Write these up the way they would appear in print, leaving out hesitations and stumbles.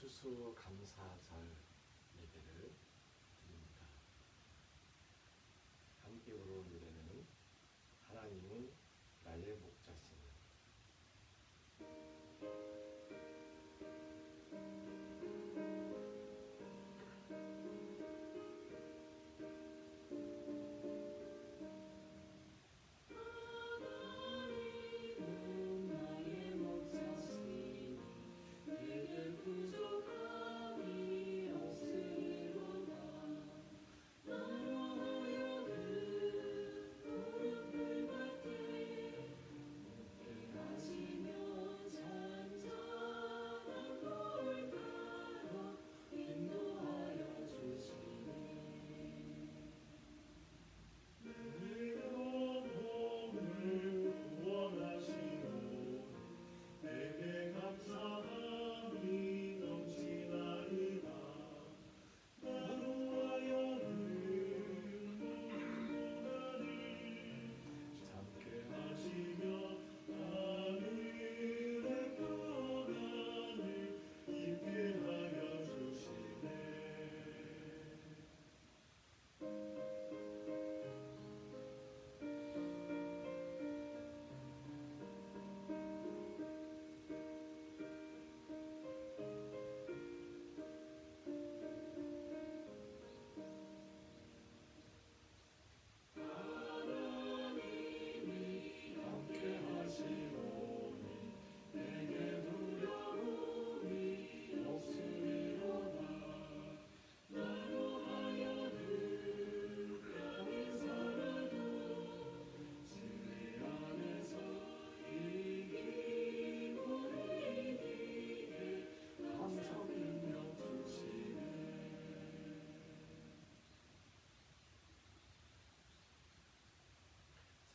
추수감사절 예배를 드립니다. 함께 부르는 노래는 하나님은 나의 목자시니.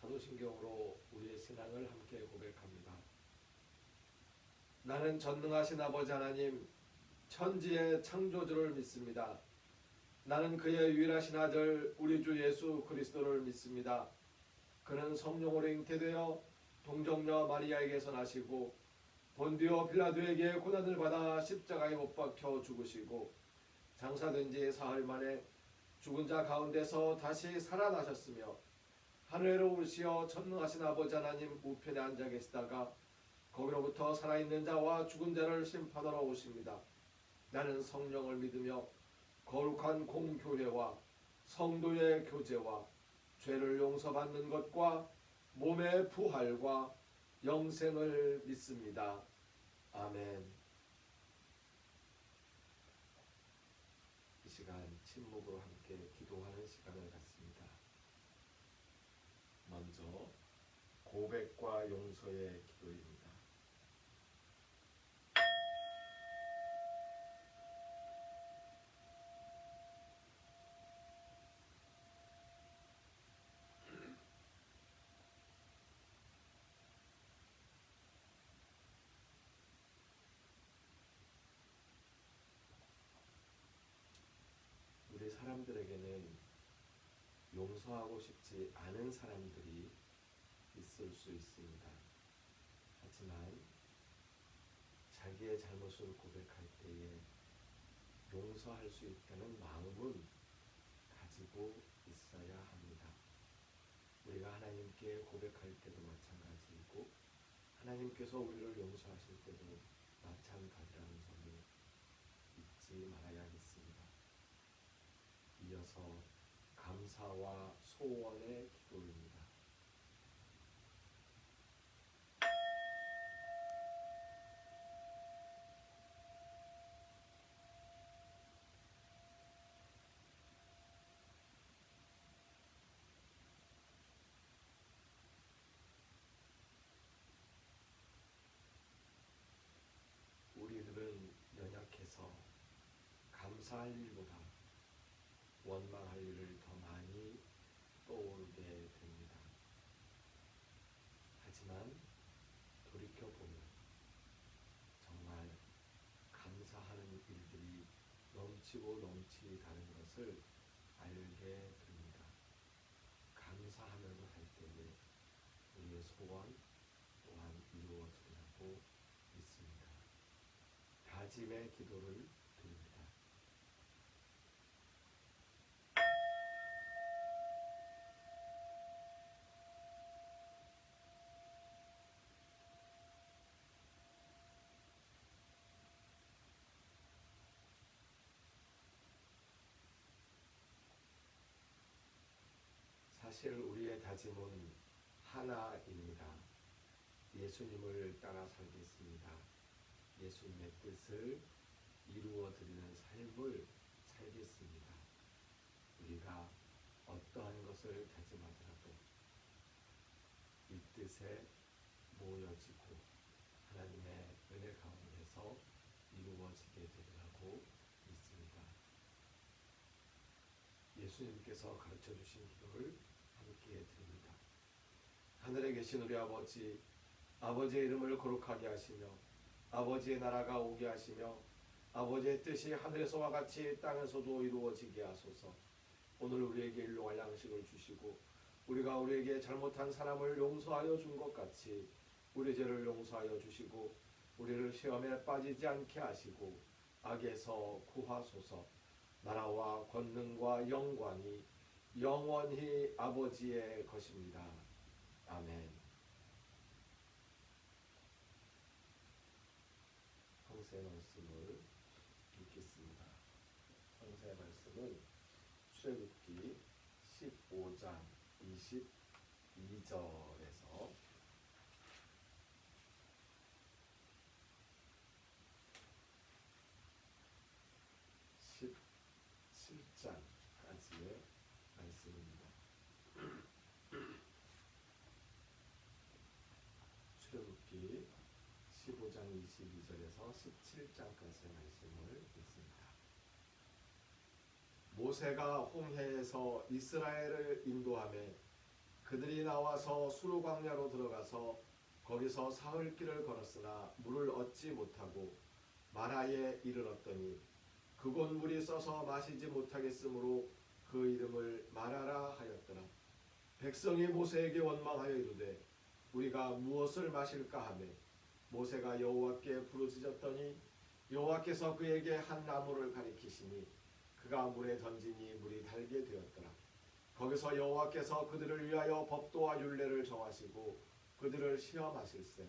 사도신경으로 우리의 신앙을 함께 고백합니다. 나는 전능하신 아버지 하나님, 천지의 창조주를 믿습니다. 나는 그의 유일하신 아들 우리 주 예수 그리스도를 믿습니다. 그는 성령으로 잉태되어 동정녀 마리아에게서 나시고 본디오 빌라도에게 고난을 받아 십자가에 못 박혀 죽으시고 장사된 지 사흘 만에 죽은 자 가운데서 다시 살아나셨으며 하늘로 오르시어 전능하신 아버지 하나님 우편에 앉아 계시다가 거기로부터 살아있는 자와 죽은 자를 심판하러 오십니다. 나는 성령을 믿으며 거룩한 공교회와 성도의 교제와 죄를 용서받는 것과 몸의 부활과 영생을 믿습니다. 아멘. 이 시간 침묵으로 함께 기도하는 시간을 갖습니다. 먼저 고백과 용서의 기도입니다. 우리 사람들에게는 용서하고 싶지 않은 사람들이 있을 수 있습니다. 하지만 자기의 잘못을 고백할 때에 용서할 수 있다는 마음은 가지고 있어야 합니다. 우리가 하나님께 고백할 때도 마찬가지이고 하나님께서 우리를 용서하실 때도 마찬가지라는 점을 잊지 말아야겠습니다. 이어서 감사와 소원의 기도입니다. 우리들은 연약해서 감사할 일보다 원망할 일을 더 많이 떠오르게 됩니다. 하지만 돌이켜보면 정말 감사하는 일들이 넘치고 넘치다는 것을 알게 됩니다. 감사하면서 할 때에 우리의 소원 또한 이루어진다고 믿습니다. 다 아침의 기도를 드립니다. 사실 우리의 다짐은 하나입니다. 예수님을 따라 살겠습니다. 예수님의 뜻을 이루어 드리는 삶을 살겠습니다. 우리가 어떠한 것을 다짐하더라도 이 뜻에 모여지고 하나님의 은혜 가운데서 이루어지게 되리라고 믿습니다. 예수님께서 가르쳐 주신 기도를 함께 드립니다. 하늘에 계신 우리 아버지, 아버지의 이름을 거룩하게 하시며 아버지의 나라가 오게 하시며 아버지의 뜻이 하늘에서와 같이 땅에서도 이루어지게 하소서. 오늘 우리에게 일용할 양식을 주시고 우리가 우리에게 잘못한 사람을 용서하여 준 것 같이 우리 죄를 용서하여 주시고 우리를 시험에 빠지지 않게 하시고 악에서 구하소서. 나라와 권능과 영광이 영원히 아버지의 것입니다. 아멘. 성서의 말씀을 읽겠습니다. 성서의 말씀은 출애굽기 15장 22절에서 17장까지의 말씀입니다. 출애굽기 15장 22절에서 17장까지의 말씀을 읽습니다. 모세가 홍해에서 이스라엘을 인도하매 그들이 나와서 수르 광야로 들어가서 거기서 사흘 길을 걸었으나 물을 얻지 못하고 마라에 이르렀더니 그곳 물이 써서 마시지 못하겠으므로 그 이름을 마라라 하였더라. 백성이 모세에게 원망하여 이르되 우리가 무엇을 마실까 하며 모세가 여호와께 부르짖었더니 여호와께서 그에게 한 나무를 가리키시니 그가 물에 던지니 물이 달게 되었더라. 거기서 여호와께서 그들을 위하여 법도와 율례를 정하시고 그들을 시험하실세.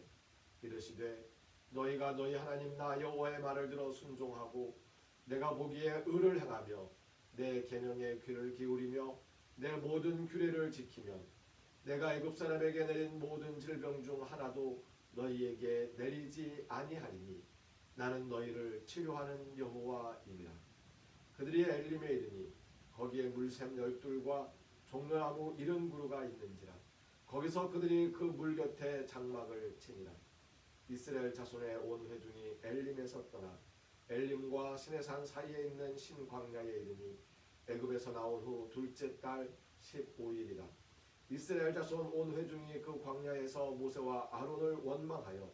이르시되 너희가 너희 하나님 나 여호와의 말을 들어 순종하고 내가 보기에 의를 행하며 내 계명에 귀를 기울이며 내 모든 규례를 지키면 내가 애굽 사람에게 내린 모든 질병 중 하나도 너희에게 내리지 아니하리니 나는 너희를 치료하는 여호와임이라. 그들이 엘림에 이르니 거기에 물샘 12과 종려나무 70그루가 있는지라. 거기서 그들이 그 물 곁에 장막을 치니라. 이스라엘 자손의 온 회중이 엘림에서 떠나 엘림과 시내산 사이에 있는 신광야에 이르니 애굽에서 나온 후 둘째 달 15일이라. 이스라엘 자손 온 회중이 그 광야에서 모세와 아론을 원망하여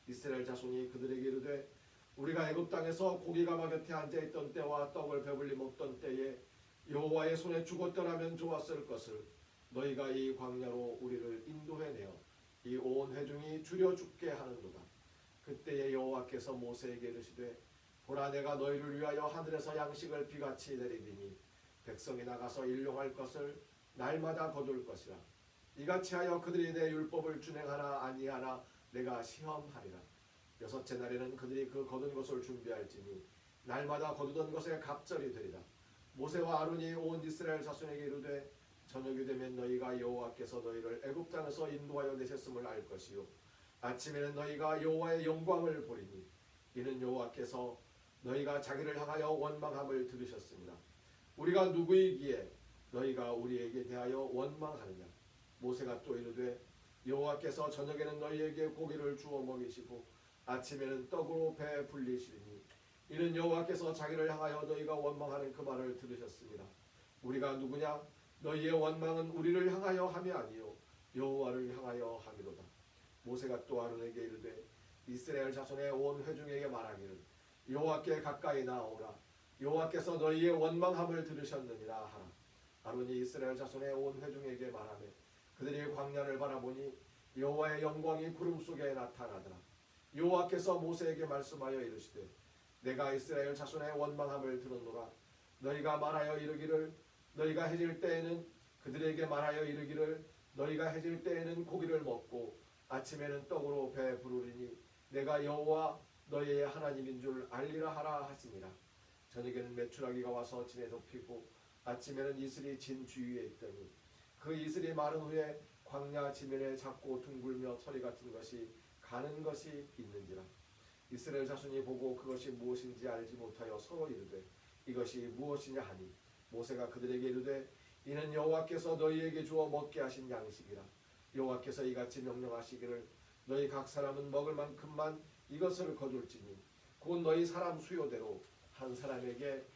이스라엘 자손이 그들에게 이르되 우리가 애굽 땅에서 고기 가마 곁에 앉아있던 때와 떡을 배불리 먹던 때에 여호와의 손에 죽었더라면 좋았을 것을 너희가 이 광야로 우리를 인도해내어 이 온 회중이 줄여 죽게 하는도다. 그때에 여호와께서 모세에게 이르시되 보라 내가 너희를 위하여 하늘에서 양식을 비같이 내리리니 백성이 나가서 일용할 것을 날마다 거둘 것이라. 이같이 하여 그들이 내 율법을 준행하나 아니하나 내가 시험하리라. 여섯째 날에는 그들이 그 거둔 것을 준비할지니 날마다 거두던 것에 갑절이 되리라. 모세와 아론이 온 이스라엘 자손에게 이르되 저녁이 되면 너희가 여호와께서 너희를 애굽 땅에서 인도하여 내셨음을 알 것이요 아침에는 너희가 여호와의 영광을 보리니 이는 여호와께서 너희가 자기를 향하여 원망함을 들으셨습니다. 우리가 누구이기에 너희가 우리에게 대하여 원망하느냐. 모세가 또 이르되 여호와께서 저녁에는 너희에게 고기를 주어 먹이시고 아침에는 떡으로 배 불리시리니 이는 여호와께서 자기를 향하여 너희가 원망하는 그 말을 들으셨습니다. 우리가 누구냐. 너희의 원망은 우리를 향하여 함이 아니요 여호와를 향하여 함이로다. 모세가 또 아론에게 이르되 이스라엘 자손의 온 회중에게 말하기를 여호와께 가까이 나오라. 여호와께서 너희의 원망함을 들으셨느니라 하라. 아론이 이스라엘 자손의 온 회중에게 말하며 그들이 광야를 바라보니 여호와의 영광이 구름 속에 나타나더라. 여호와께서 모세에게 말씀하여 이르시되 내가 이스라엘 자손의 원망함을 들었노라. 너희가 말하여 이르기를 너희가 해질 때에는 그들에게 말하여 이르기를 너희가 해질 때에는 고기를 먹고 아침에는 떡으로 배 부르리니 내가 여호와 너희의 하나님인 줄 알리라 하라 하시니라. 저녁에는 메추라기가 와서 진에 덮이고 아침에는 이슬이 진 주위에 있더니 그 이슬이 마른 후에 광야 지면에 작고 둥글며 서리 같은 것이 가는 것이 있는지라. 이스라엘 자손이 보고 그것이 무엇인지 알지 못하여 서로 이르되 이것이 무엇이냐 하니 모세가 그들에게 이르되 이는 여호와께서 너희에게 주어 먹게 하신 양식이라. 여호와께서 이같이 명령하시기를 너희 각 사람은 먹을 만큼만 이것을 거둘지니 곧 너희 사람 수요대로 한 사람에게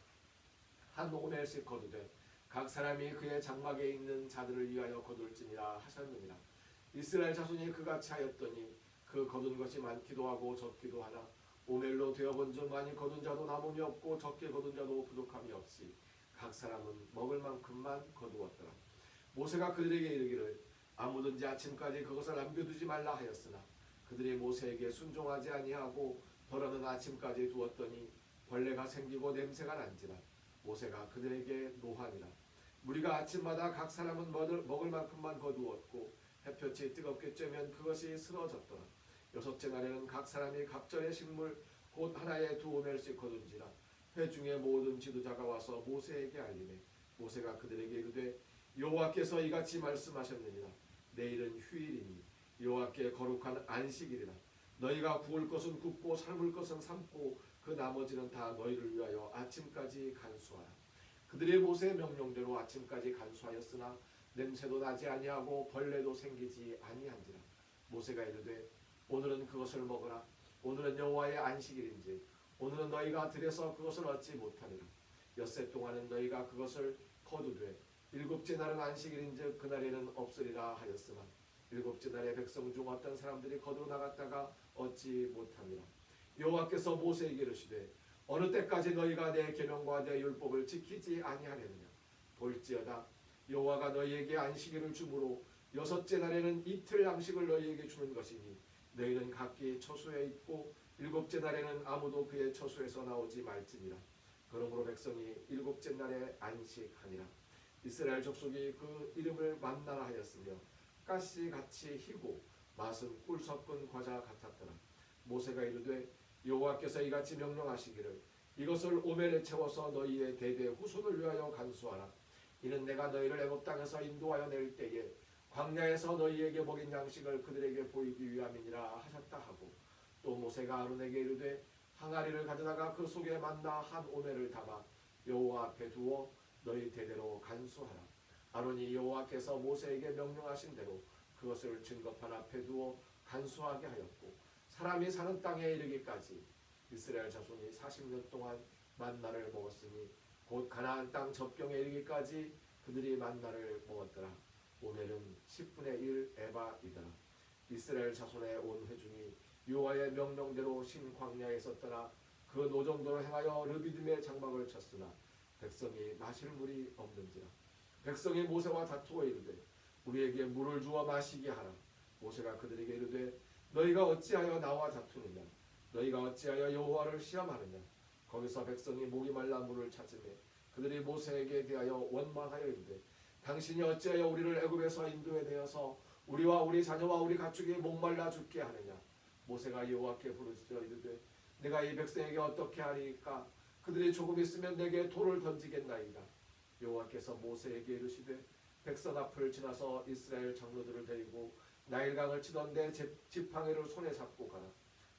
한 오멜씩 거두되 각 사람이 그의 장막에 있는 자들을 위하여 거둘지니라 하셨느니라. 이스라엘 자손이 그같이 하였더니 그 거둔 것이 많기도 하고 적기도 하나 오멜로 되어본 즉 많이 거둔 자도 남음이 없고 적게 거둔 자도 부족함이 없이 각 사람은 먹을 만큼만 거두었더라. 모세가 그들에게 이르기를 아무든지 아침까지 그것을 남겨두지 말라 하였으나 그들이 모세에게 순종하지 아니하고 더러는 아침까지 두었더니 벌레가 생기고 냄새가 난지라. 모세가 그들에게 노하니라. 무리가 아침마다 각 사람은 먹을 만큼만 거두었고 햇볕이 뜨겁게 쬐면 그것이 쓰러졌더라. 여섯째 날에는 각 사람이 갑절의 식물 곧 하나에 두 오멜씩 거둔지라. 회중의 모든 지도자가 와서 모세에게 알리매 모세가 그들에게 이르되 여호와께서 이같이 말씀하셨느니라. 내일은 휴일이니 여호와께 거룩한 안식일이라. 너희가 구울 것은 굽고 삶을 것은 삶고 그 나머지는 다 너희를 위하여 아침까지 간수하라. 그들이 모세의 명령대로 아침까지 간수하였으나 냄새도 나지 아니하고 벌레도 생기지 아니한지라. 모세가 이르되 오늘은 그것을 먹으라. 오늘은 여호와의 안식일인지 오늘은 너희가 들여서 그것을 얻지 못하리라. 엿새 동안은 너희가 그것을 거두되 일곱째 날은 안식일인즉 그날에는 없으리라 하였으나 일곱째 날에 백성 중 어떤 사람들이 거두어 나갔다가 얻지 못함이라. 여호와께서 모세에게 이르시되 어느 때까지 너희가 내 계명과 내 율법을 지키지 아니하려느냐. 볼지어다 여호와가 너희에게 안식일을 주므로 여섯째 날에는 이틀 양식을 너희에게 주는 것이니 너희는 각기 처소에 있고 일곱째 날에는 아무도 그의 처소에서 나오지 말지니라. 그러므로 백성이 일곱째 날에 안식하니라. 이스라엘 족속이 그 이름을 만나라 하였으며 가시 같이 희고 맛은 꿀 섞은 과자 같았더라. 모세가 이르되 여호와께서 이같이 명령하시기를 이것을 오멜에 채워서 너희의 대대 후손을 위하여 간수하라. 이는 내가 너희를 애굽 땅에서 인도하여 낼 때에 광야에서 너희에게 먹인 양식을 그들에게 보이기 위함이니라 하셨다 하고 또 모세가 아론에게 이르되 항아리를 가져다가 그 속에 만나 한 오멜을 담아 여호와 앞에 두어 너희 대대로 간수하라. 아론이 여호와께서 모세에게 명령하신 대로 그것을 증거판 앞에 두어 간수하게 하였고 사람이 사는 땅에 이르기까지 이스라엘 자손이 40년 동안 만나를 먹었으니 곧 가나안 땅 접경에 이르기까지 그들이 만나를 먹었더라. 오멜은 10분의 1 에바이더라. 이스라엘 자손의 온 회중이 여호와의 명령대로 신 광야에서 떠나 그 노정도로 행하여 르비딤의 장막을 쳤으나 백성이 마실 물이 없는지라. 백성이 모세와 다투어 이르되 우리에게 물을 주어 마시게 하라. 모세가 그들에게 이르되 너희가 어찌하여 나와 다투느냐. 너희가 어찌하여 여호와를 시험하느냐. 거기서 백성이 목이 말라 물을 찾으며 그들이 모세에게 대하여 원망하여 이르되 당신이 어찌하여 우리를 애굽에서 인도해 내어서 우리와 우리 자녀와 우리 가축이 목말라 죽게 하느냐. 모세가 여호와께 부르짖어 이르되 내가 이 백성에게 어떻게 하리까. 그들이 조금 있으면 내게 돌을 던지겠나이다. 여호와께서 모세에게 이르시되 백성 앞을 지나서 이스라엘 장로들을 데리고 나일강을 치던데 지팡이를 손에 잡고 가라.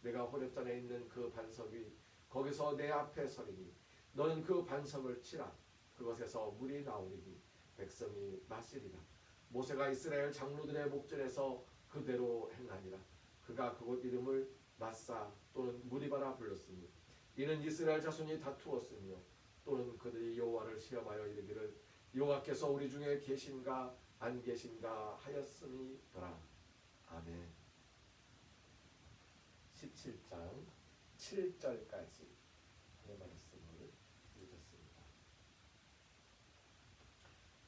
내가 호렙산에 있는 그 반석이 거기서 내 앞에 서리니 너는 그 반석을 치라. 그것에서 물이 나오리니 백성이 마시리라. 모세가 이스라엘 장로들의 목전에서 그대로 행하니라. 그가 그곳 이름을 마사 또는 무리바라 불렀으니 이는 이스라엘 자손이 다투었으며 또는 그들이 여호와를 시험하여 이르기를 여호와께서 우리 중에 계신가 안 계신가 하였음이더라. 아멘. 17장 7절까지 말씀을 읽었습니다.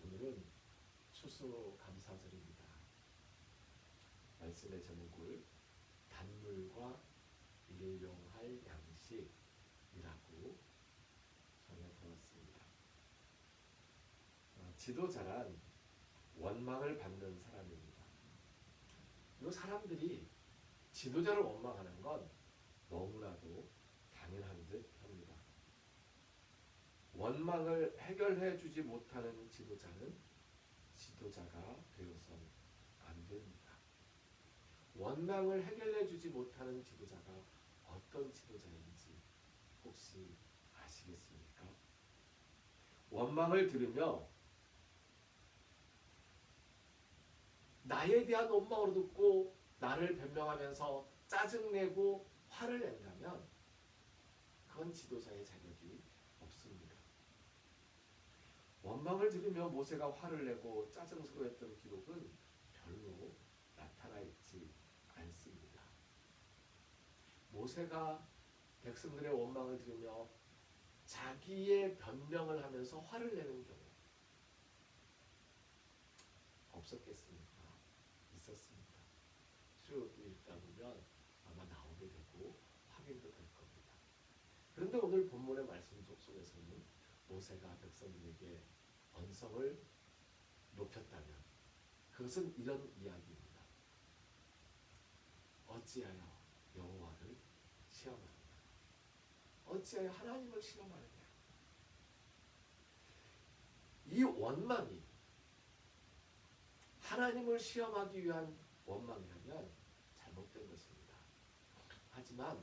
오늘은 추수감사절입니다. 말씀의 제목을 단물과 일용할 양식 전해 들었습니다. 지도자란 원망을 받는 사람입니다. 이 사람들이 지도자를 원망하는 건 너무나도 당연한 듯 합니다. 원망을 해결해 주지 못하는 지도자는 지도자가 되어선 안 됩니다. 원망을 해결해 주지 못하는 지도자가 어떤 지도자인지 혹시 아시겠습니까? 원망을 들으며 나에 대한 원망으로 듣고 나를 변명하면서 짜증내고 화를 낸다면 그건 지도자의 자격이 없습니다. 원망을 들으며 모세가 화를 내고 짜증스러워했던 기록은 별로 나타나 있지 않습니다. 모세가 백성들의 원망을 들으며 자기의 변명을 하면서 화를 내는 경우 없었겠습니까? 있었습니다. 출애굽기 읽다 보면 아마 나오게 되고 확인도 될 겁니다. 그런데 오늘 본문의 말씀 속에서는 모세가 백성들에게 언성을 높였다면 그것은 이런 이야기입니다. 어찌하여 여호와를 시험하느냐? 어찌하여 하나님을 시험하느냐? 이 원망이 하나님을 시험하기 위한 원망이라면 잘못된 것입니다. 하지만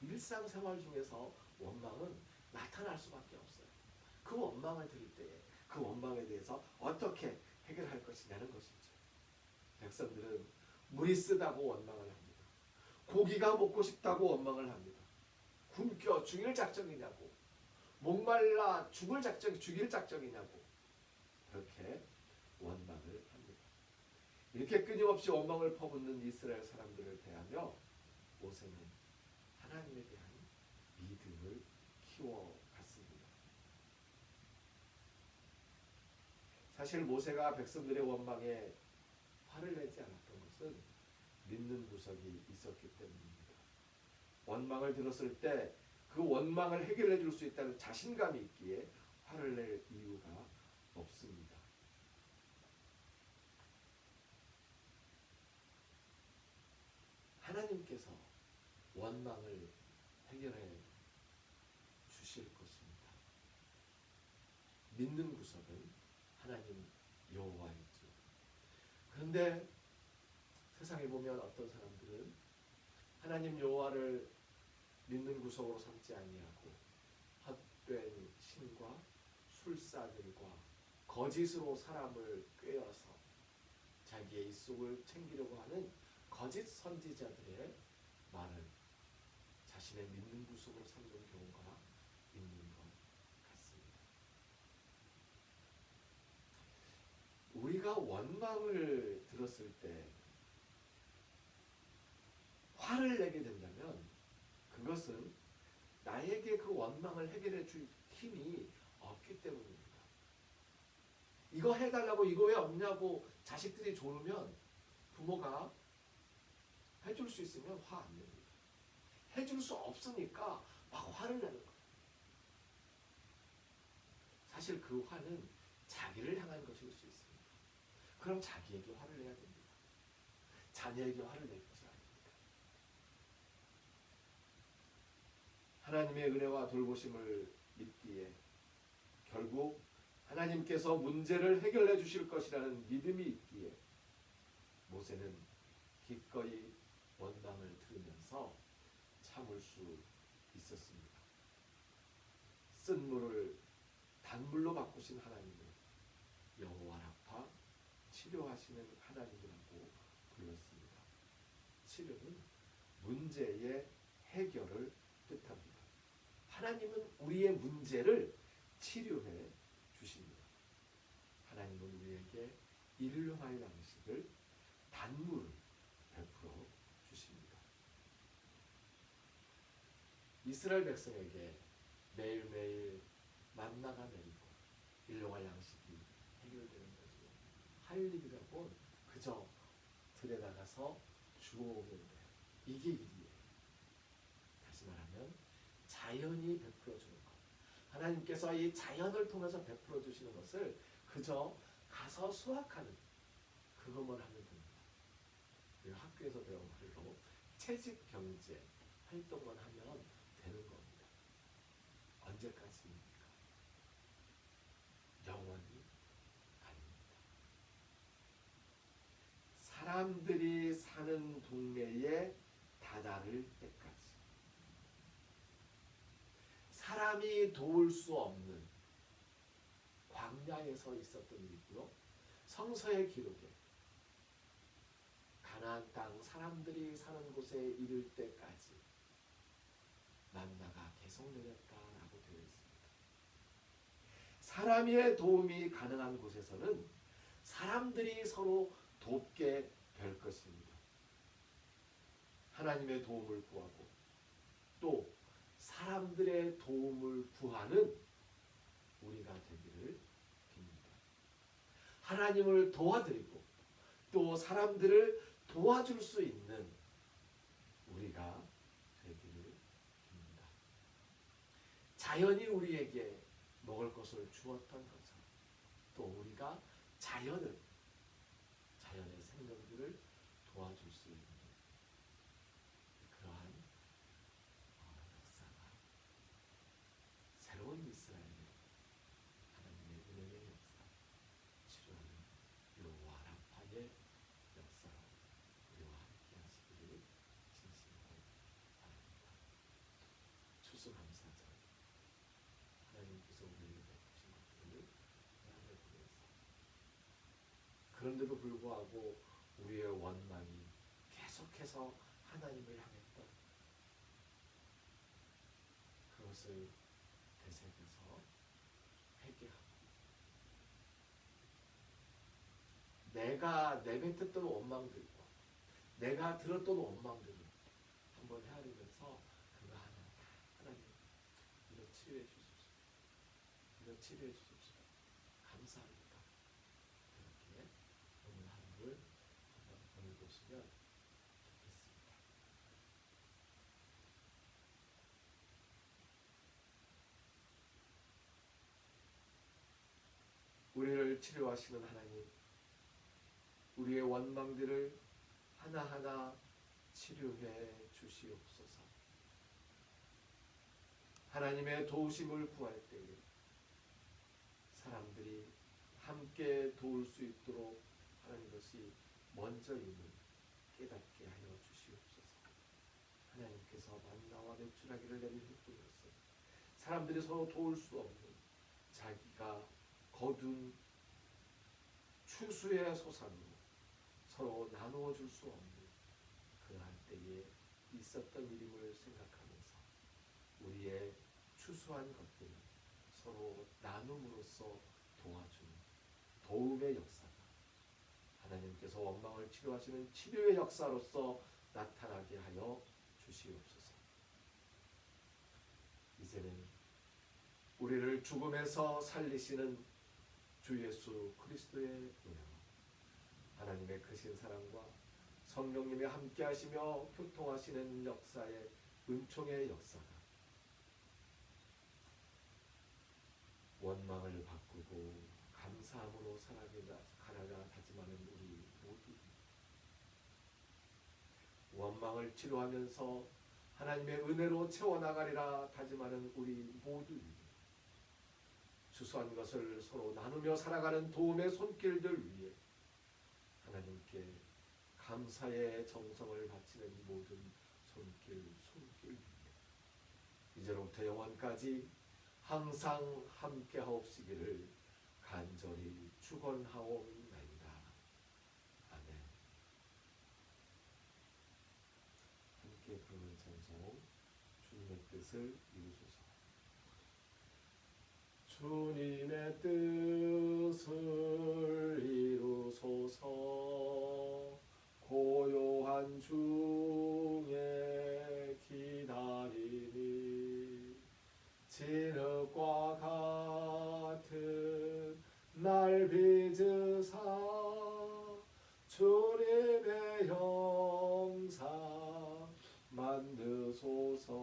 일상생활 중에서 원망은 나타날 수밖에 없어요. 그 원망을 들을 때 그 원망에 대해서 어떻게 해결할 것이냐는 것이죠. 백성들은 물이 쓰다고 원망을 합니다. 고기가 먹고 싶다고 원망을 합니다. 굶겨 죽일 작정이냐고, 목말라 죽일 작정이냐고 그렇게 원망을 합니다. 이렇게 끊임없이 원망을 퍼붓는 이스라엘 사람들을 대하며 모세는 하나님에 대한 믿음을 키워갔습니다. 사실 모세가 백성들의 원망에 화를 내지 않았던 것은 믿는 구석이 있었기 때문입니다. 원망을 들었을 때 그 원망을 해결해 줄 수 있다는 자신감이 있기에 화를 낼 이유가 없습니다. 하나님께서 원망을 해결해 주실 것입니다. 믿는 구석은 하나님 여호와이죠. 그런데 세상에 보면 어떤 사람들은 하나님 여호와를 믿는 구석으로 삼지 아니하고 헛된 신과 술사들과 거짓으로 사람을 꾀어서 자기의 입속을 챙기려고 하는 거짓 선지자들의 말을 자신의 믿는 구석으로 삼는 경우가 있는 것 같습니다. 우리가 원망을 들었을 때 화를 내게 된다면 그것은 나에게 그 원망을 해결해 줄 힘이 없기 때문입니다. 이거 해달라고 이거 왜 없냐고 자식들이 조르면 부모가 해줄 수 있으면 화 안 냅니다. 해줄 수 없으니까 막 화를 내는 거예요. 사실 그 화는 자기를 향한 것일 수 있습니다. 그럼 자기에게 화를 내야 됩니다. 자녀에게 화를 낼 것이 아닙니다. 하나님의 은혜와 돌보심을 믿기에 결국 하나님께서 문제를 해결해 주실 것이라는 믿음이 있기에 모세는 기꺼이 원망을 들으면서 참을 수 있었습니다. 쓴 물을 단물로 바꾸신 하나님을 여호와 라파 치료하시는 하나님이라고 불렀습니다. 치료는 문제의 해결을 뜻합니다. 하나님은 우리의 문제를 치료해 주십니다. 하나님은 우리에게 일용할 양식을 단물을 베풀어 주십니다. 이스라엘 백성에게 매일매일 만나가 내리고 일용할 양식이 해결되는 거죠. 할 일이라곤 그저 들에 나가서 주워오면 돼요. 이게 일이에요. 다시 말하면 자연이 베풀어 주는 것. 하나님께서 이 자연을 통해서 베풀어 주시는 것을 그저 가서 수확하는 그것만 하면 됩니다. 우리가 학교에서 배운 말로 채집 경제 활동만 하면 되는 겁니다. 언제까지입니까? 영원히 아닙니다. 사람들이 사는 동네에 다다를 때까지 사람이 도울 수 없는 광야에서 있었던 일이고요. 성서의 기록에 가나안 땅 사람들이 사는 곳에 이를 때까지 만나가 계속 내렸다라고 되어 있습니다. 사람의 도움이 가능한 곳에서는 사람들이 서로 돕게 될 것입니다. 하나님의 도움을 구하고 또 사람들의 도움을 구하는 우리가 되기를 빕니다. 하나님을 도와드리고 또 사람들을 도와줄 수 있는 우리가 되기를 빕니다. 자연이 우리에게 먹을 것을 주었던 것처럼 또 우리가 자연의 생명들을 도와줄 수 있는 그러한 역사가 새로운 이스라엘의 하나님의 은혜의 역사, 치료하는 요와라파의 역사로 우리와 함께 하시기를 진심으로 바랍니다. 추수감사절 하나님께서 우리에게 베푸신 것들을 하나님을 보면서 그런데도 불구하고 우리의 원망이 계속해서 하나님을 향했던 그것을 되새겨서 회개하고 내가 내뱉었던 원망들과 내가 들었던 원망들을 한번 헤아리면서 그거 하나 다 하나님 이거 치료해 주십시오. 이거 치료해 주십시오. 감사합니다. 이렇게 오늘 하루를 한번 보내보시면 좋겠습니다. 우리를 치료하시는 하나님, 우리의 원망들을 하나하나 치료해 주시옵소서. 하나님의 도우심을 구할 때에 사람들이 함께 도울 수 있도록 하는 것이 먼저임을 깨닫게 하여 주시옵소서. 하나님께서 만나와 메추라기를 내리셨듯이 사람들이 서로 도울 수 없는 자기가 거둔 추수의 소산으로 서로 나누어 줄 수 없는 그러한 때에 있었던 일임을 생각하면서 우리의 추수한 것들을 서로 나눔으로써 도와주는 도움의 역사가 하나님께서 원망을 치료하시는 치료의 역사로서 나타나게 하여 주시옵소서. 이제는 우리를 죽음에서 살리시는 주 예수 그리스도의 은혜와 하나님의 크신 사랑과 성령님이 함께하시며 교통하시는 역사의 은총의 역사가 원망을 바꾸고 감사함으로 살아가라 다짐하는 우리 모두 원망을 치료하면서 하나님의 은혜로 채워나가리라 다짐하는 우리 모두 주소한 것을 서로 나누며 살아가는 도움의 손길들 위에 하나님께 감사의 정성을 바치는 모든 손길 위에 이제로부터 영원까지 항상 함께 하옵시기를 간절히 축원하옵나이다. 아멘. 함께 부르는 찬송 주님의 뜻을 이루소서. 주님의 뜻을 이루소서. 고요한 중에 기다리니 진흙과 같은 날 빚으사 주님의 형상 만드소서.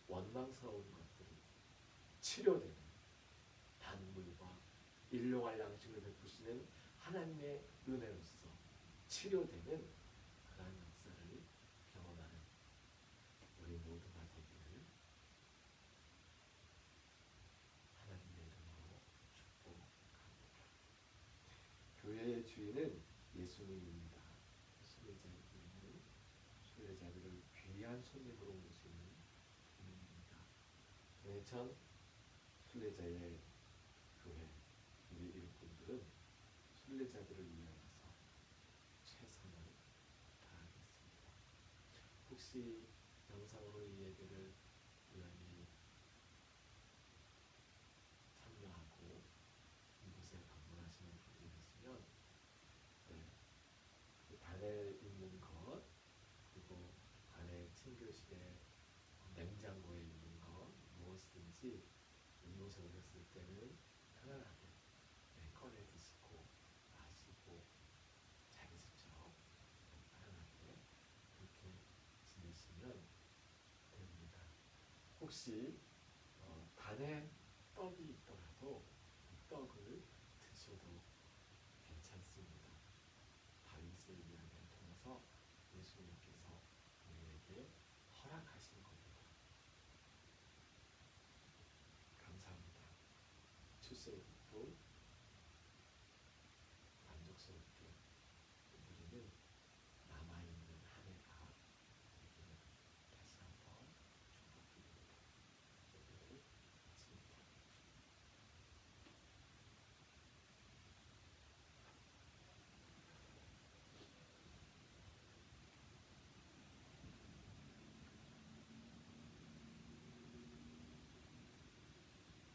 원망스러운 것들이 치료되는, 단물과 일용할 양식을 베푸시는 하나님의 은혜로서 치료되는 그러한 역사를 경험하는 우리 모두가 되기를 하나님의 이름으로 축복합니다. 교회의 주인은 예수님입니다. 순례자에게는 순례자들을 귀한 손님으로 모시는 주님입니다. 동해천 순례자의 교회, 우리 일꾼들은 순례자들을 위하여서 최선을 다하겠습니다. 혹시 영상으로 이 예배를 우연히 참여하고 이곳에 방문하시는 분들이 있으면 그 단에 있는 것, 그리고 안에 친교실에 냉장고에 있는 것 무엇이든지 이곳에 오셨을 때는 편안하게 꺼내 드시고 마시고 자기 집처럼 편안하게 그렇게 지내시면 됩니다. 혹시 단에 떡이 있더라도 이 떡을 드셔도 괜찮습니다. 다윗을 이야기를 통해서 예수님께서 우리에게 허락하신 겁니다. 감사합니다. 출세